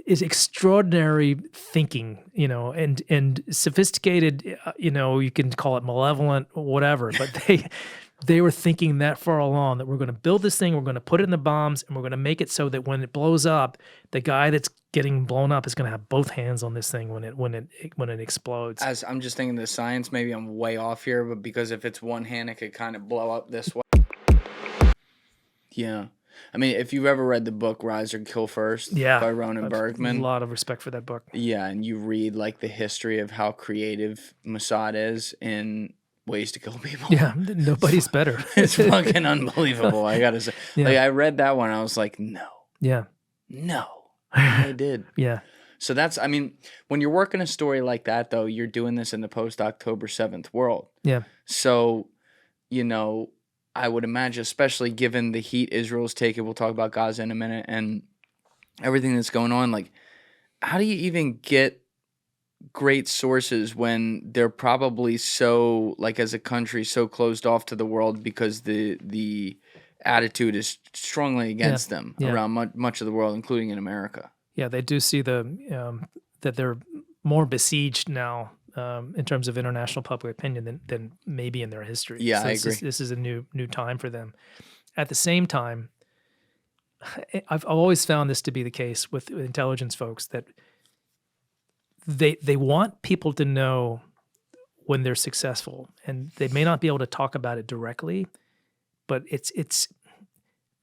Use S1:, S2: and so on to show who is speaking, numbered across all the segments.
S1: is extraordinary thinking, and sophisticated, you can call it malevolent or whatever, but they were thinking that far along, that we're going to build this thing, we're going to put it in the bombs, and we're going to make it so that when it blows up, the guy that's getting blown up is going to have both hands on this thing when it explodes.
S2: As I'm just thinking the science, maybe I'm way off here, but because if it's one hand, it could kind of blow up this way. Yeah. I mean, if you've ever read the book Rise or Kill First by Ronan Bergman.
S1: A lot of respect for that book.
S2: Yeah, and you read like the history of how creative Mossad is in ways to kill people.
S1: Yeah, nobody's better.
S2: It's fucking unbelievable, I gotta say. Yeah. Like, I read that one, I was like, no.
S1: Yeah.
S2: No. I did.
S1: Yeah.
S2: So that's, I mean, when you're working a story like that, though, you're doing this in the post-October 7th world.
S1: Yeah.
S2: So, I would imagine, especially given the heat Israel's taken, we'll talk about Gaza in a minute, and everything that's going on, like, how do you even get great sources when they're probably so, like, as a country, so closed off to the world because the attitude is strongly against them around much of the world, including in America?
S1: Yeah, they do see that they're more besieged now in terms of international public opinion than maybe in their history.
S2: Yeah,
S1: so
S2: I agree.
S1: This is a new time for them. At the same time, I've always found this to be the case with intelligence folks, that they want people to know when they're successful, and they may not be able to talk about it directly, but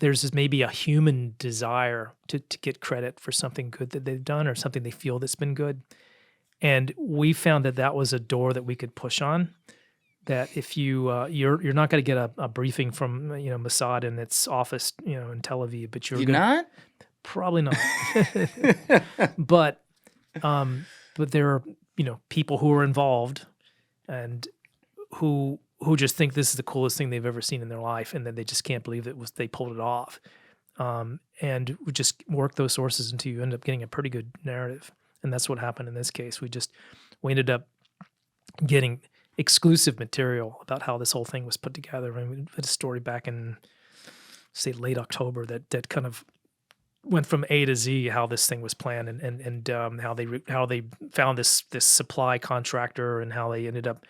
S1: there's maybe a human desire to get credit for something good that they've done or something they feel that's been good. And we found that was a door that we could push on. That if you're not going to get a briefing from Mossad in its office in Tel Aviv, but you're
S2: not
S1: probably not. But there are people who are involved and who just think this is the coolest thing they've ever seen in their life, and then they just can't believe they pulled it off. And we just work those sources until you end up getting a pretty good narrative. And that's what happened in this case. We ended up getting exclusive material about how this whole thing was put together. And we had a story back in, say, late October that kind of went from A to Z how this thing was planned and how they found this supply contractor and how they ended up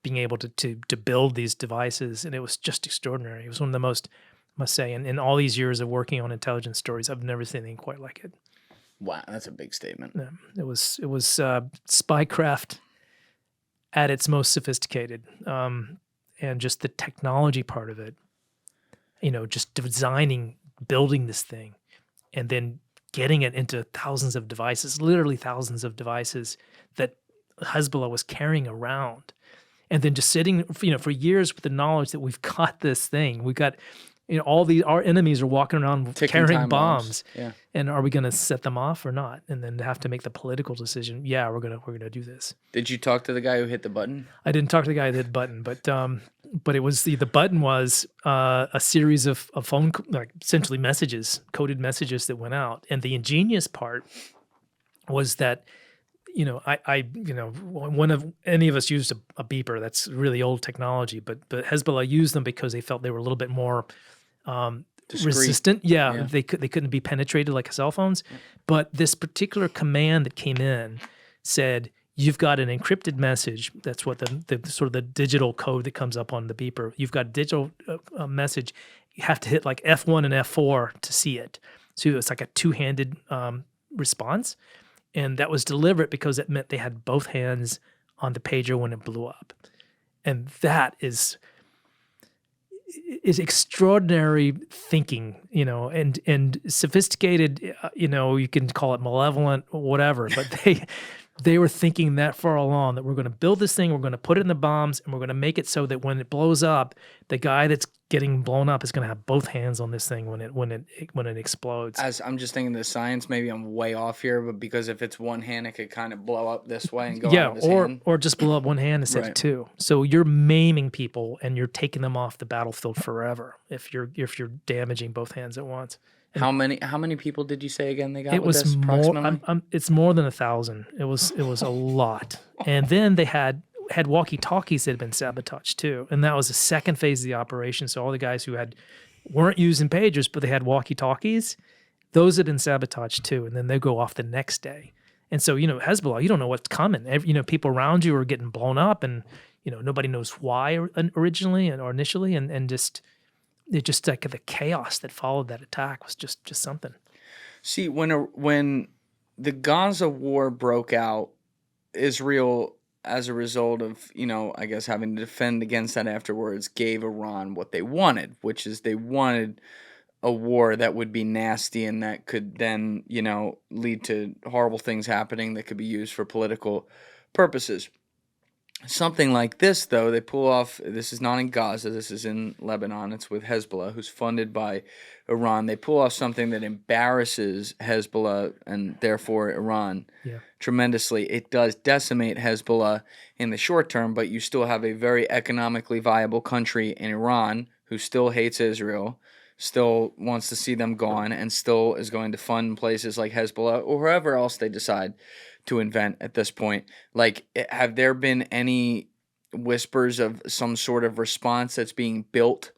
S1: being able to build these devices. And it was just extraordinary. It was one of the most, I must say, in all these years of working on intelligence stories, I've never seen anything quite like it.
S2: Wow, that's a big statement.
S1: Yeah, it was spycraft at its most sophisticated, and just the technology part of it. Just building this thing, and then getting it into thousands of devices, literally thousands of devices that Hezbollah was carrying around, and then just sitting, for years with the knowledge that we've got this thing, we've got. Our enemies are walking around carrying bombs.
S2: Yeah.
S1: And are we going to set them off or not? And then have to make the political decision. Yeah, we're gonna do this.
S2: Did you talk to the guy who hit the button?
S1: I didn't talk to the guy who hit the button, but it was the button was a series of phone, like essentially coded messages that went out. And the ingenious part was that any of us used a beeper. That's really old technology, but Hezbollah used them because they felt they were a little bit more resistant. Yeah, they couldn't be penetrated like cell phones. Yeah. But this particular command that came in said, you've got an encrypted message. That's what the sort of the digital code that comes up on the beeper. You've got a digital message. You have to hit like F1 and F4 to see it. So it's like a two-handed response. And that was deliberate because it meant they had both hands on the pager when it blew up. And that is extraordinary thinking, and sophisticated, you can call it malevolent or whatever, but they were thinking that far along, that we're going to build this thing, we're going to put it in the bombs, and we're going to make it so that when it blows up, the guy that's getting blown up is going to have both hands on this thing when it explodes.
S2: As I'm just thinking the science, maybe I'm way off here, but because if it's one hand, it could kind of blow up this way and go out of his hand.
S1: or just blow up one hand instead of two. So you're maiming people and you're taking them off the battlefield forever if you're damaging both hands at once.
S2: How many people did you say again they got?
S1: It was
S2: approximately?
S1: more. It's more than 1,000. It was a lot. And then they had walkie-talkies that had been sabotaged too, and that was the second phase of the operation. So all the guys who weren't using pagers, but they had walkie-talkies, those have been sabotaged too, and then they go off the next day. And so, Hezbollah, you don't know what's coming. People around you are getting blown up, and nobody knows why originally or initially, and just like the chaos that followed that attack was just something.
S2: See, when the Gaza war broke out, Israel, as a result of I guess having to defend against that afterwards, gave Iran what they wanted, which is they wanted a war that would be nasty and that could then, lead to horrible things happening that could be used for political purposes. Something like this, though, they pull off. This is not in Gaza. This is in Lebanon. It's with Hezbollah, who's funded by Iran. They pull off something that embarrasses Hezbollah and therefore Iran tremendously. It does decimate Hezbollah in the short term, but you still have a very economically viable country in Iran who still hates Israel, still wants to see them gone, and still is going to fund places like Hezbollah or whoever else they decide to invent at this point. Like, have there been any whispers of some sort of response that's being built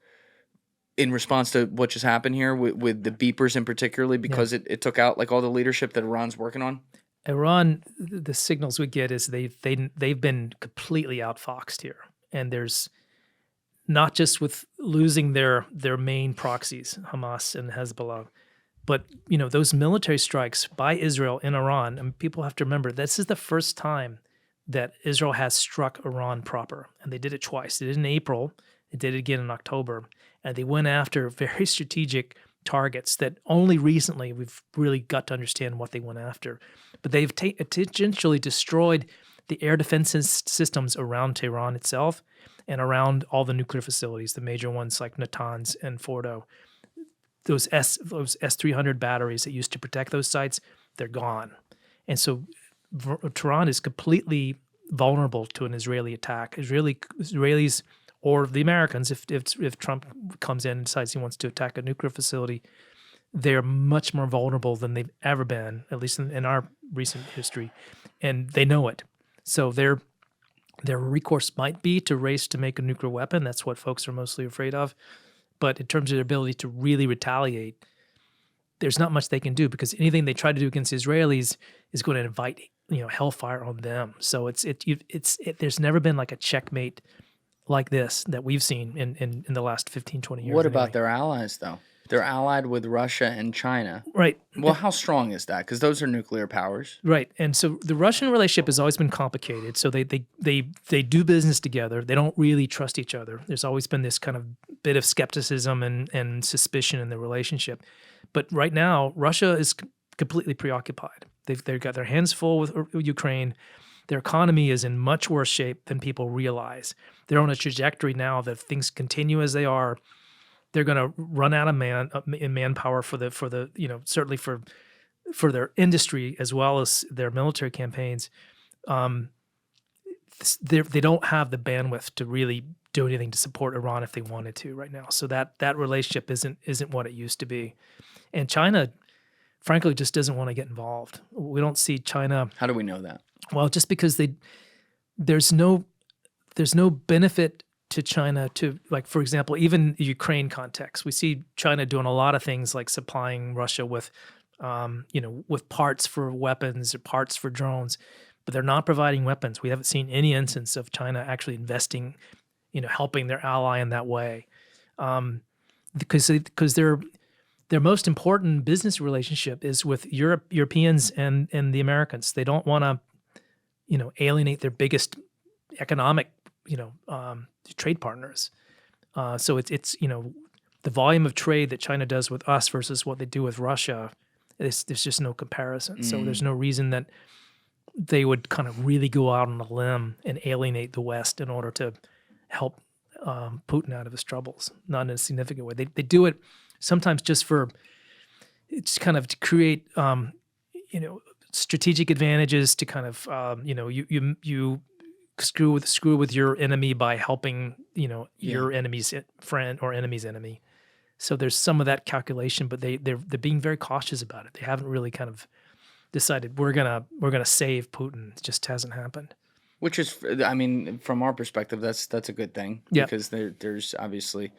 S2: in response to what just happened here with the beepers in particularly, because it took out like all the leadership that Iran's working on?
S1: Iran, the signals we get is they've been completely outfoxed here, and there's not just with losing their main proxies, Hamas and Hezbollah, but those military strikes by Israel in Iran. And people have to remember, this is the first time that Israel has struck Iran proper, and they did it twice. They did it in April, they did it again in October, and they went after very strategic targets that only recently we've really got to understand what they went after. But they've essentially destroyed the air defense systems around Tehran itself and around all the nuclear facilities, the major ones like Natanz and Fordo. Those S-300 batteries that used to protect those sites, they're gone. And so Tehran is completely vulnerable to an Israeli attack. Israelis or the Americans, if Trump comes in and decides he wants to attack a nuclear facility, they're much more vulnerable than they've ever been, at least in our recent history. And they know it. So their recourse might be to race to make a nuclear weapon. That's what folks are mostly afraid of. But in terms of their ability to really retaliate, there's not much they can do, because anything they try to do against Israelis is going to invite hellfire on them. So there's never been like a checkmate like this that we've seen in the last 15, 20 years.
S2: What about their allies, though? They're allied with Russia and China.
S1: Right.
S2: Well, how strong is that? Because those are nuclear powers.
S1: Right. And so the Russian relationship has always been complicated. So they do business together. They don't really trust each other. There's always been this kind of bit of skepticism and suspicion in the relationship. But right now, Russia is completely preoccupied. They've got their hands full with Ukraine. Their economy is in much worse shape than people realize. They're on a trajectory now that if things continue as they are, they're going to run out of manpower for the certainly for their industry as well as their military campaigns. They don't have the bandwidth to really do anything to support Iran if they wanted to right now. So that relationship isn't what it used to be, and China, frankly, just doesn't want to get involved. We don't see China.
S2: How do we know that?
S1: Well, just because there's no benefit to China to, like, for example, even the Ukraine context. We see China doing a lot of things like supplying Russia with, with parts for weapons or parts for drones, but they're not providing weapons. We haven't seen any instance of China actually investing, helping their ally in that way, because their most important business relationship is with Europeans and the Americans. They don't want to, alienate their biggest economic, trade partners. So it's the volume of trade that China does with us versus what they do with Russia, there's just no comparison. So there's no reason that they would kind of really go out on a limb and alienate the West in order to help Putin out of his troubles. Not in a significant way. They do it sometimes just kind of to create strategic advantages, to kind of you screw with your enemy by helping your enemy's friend or enemy's enemy. So there's some of that calculation, but they're being very cautious about it. They haven't really kind of decided we're gonna save Putin. It just hasn't happened.
S2: Which is, I mean, from our perspective, that's a good thing, because there's obviously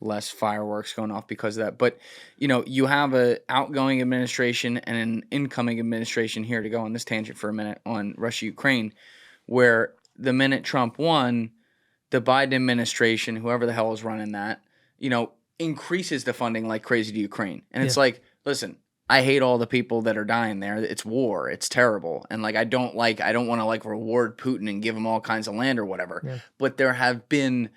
S2: less fireworks going off because of that. But, you have a outgoing administration and an incoming administration here, to go on this tangent for a minute on Russia-Ukraine, where the minute Trump won, the Biden administration, whoever the hell is running that, increases the funding like crazy to Ukraine. And it's like, listen, I hate all the people that are dying there. It's war. It's terrible. And I don't want to reward Putin and give him all kinds of land or whatever. Yeah. But there have been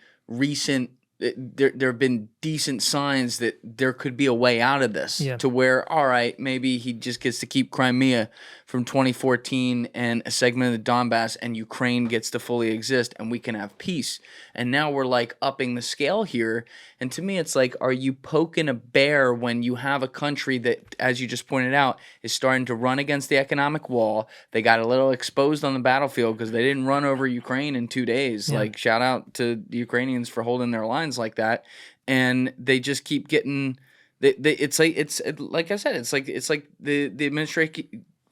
S2: there have been decent signs that there could be a way out of this to where, all right, maybe he just gets to keep Crimea from 2014 and a segment of the Donbass, and Ukraine gets to fully exist and we can have peace. And now we're upping the scale here. And to me, it's are you poking a bear when you have a country that, as you just pointed out, is starting to run against the economic wall? They got a little exposed on the battlefield because they didn't run over Ukraine in 2 days. Yeah. Shout out to the Ukrainians for holding their lines like that. And they just keep getting it's like I said, it's like the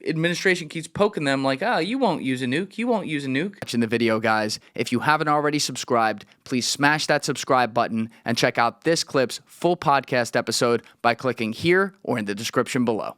S2: administration keeps poking them you won't use a nuke. You won't use a nuke. Watching the video, guys. If you haven't already subscribed, please smash that subscribe button and check out this clip's full podcast episode by clicking here or in the description below.